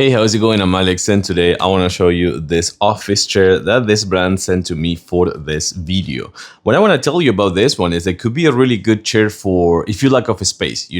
Hey, how's it going? I'm Alex, and today I want to show you this office chair that this brand sent to me for this video. What I want to tell you about this one is it could be a really good chair for if you lack of space,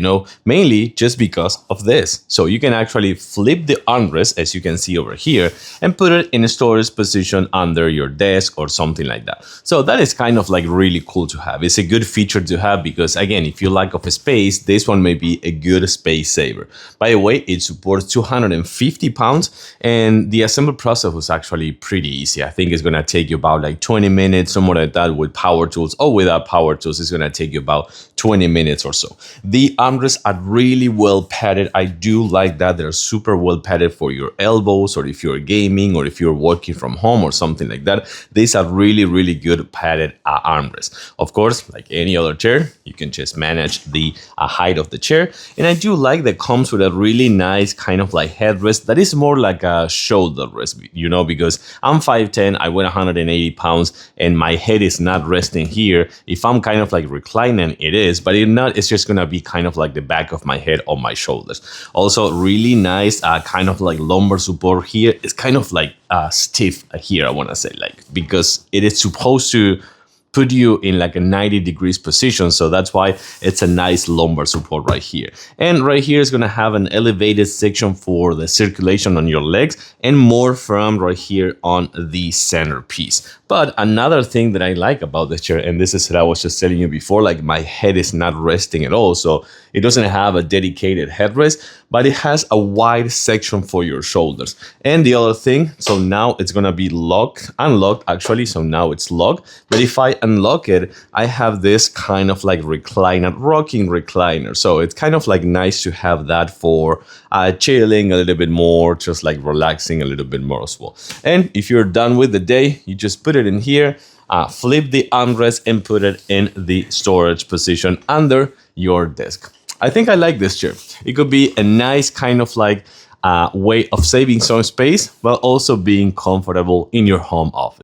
mainly just because of this. So you can actually flip the armrest, as you can see over here, and put it in a storage position under your desk or something like that. So that is kind of like really cool to have. It's a good feature to have because, again, if you lack of space, this one may be a good space saver. By the way, it supports 250 pounds, and the assembly process was actually pretty easy. I think it's gonna take you about like 20 minutes, somewhere like that, with power tools, or without power tools, it's gonna take you about 20 minutes or so. The armrests are really well padded. I do like that. They're super well padded for your elbows, or if you're gaming, or if you're working from home or something like that. These are really good padded armrests. Of course, like any other chair, you can just manage the height of the chair. And I do like that comes with a really nice kind of like headrest that is more like a shoulder rest, because I'm 5'10", I weigh 180 pounds, and my head is not resting here. If I'm kind of like reclining, it is, but if not, it's just gonna be kind of like the back of my head on my shoulders. Also, really nice kind of like lumbar support here. It's kind of like stiff here, I want to say, like, because it is supposed to put you in like a 90 degrees position. So that's why it's a nice lumbar support right here. And right here is going to have an elevated section for the circulation on your legs, and more from right here on the centerpiece. But another thing that I like about this chair, and this is what I was just telling you before, like my head is not resting at all. So it doesn't have a dedicated headrest, but it has a wide section for your shoulders. And the other thing, so now it's gonna be unlocked actually, so now it's locked. But if I unlock it, I have this kind of like rocking recliner. So it's kind of like nice to have that for chilling a little bit more, just like relaxing a little bit more as well. And if you're done with the day, you just put it in here, flip the armrest and put it in the storage position under your desk. I think I like this chair. It could be a nice kind of like way of saving some space, but also being comfortable in your home office.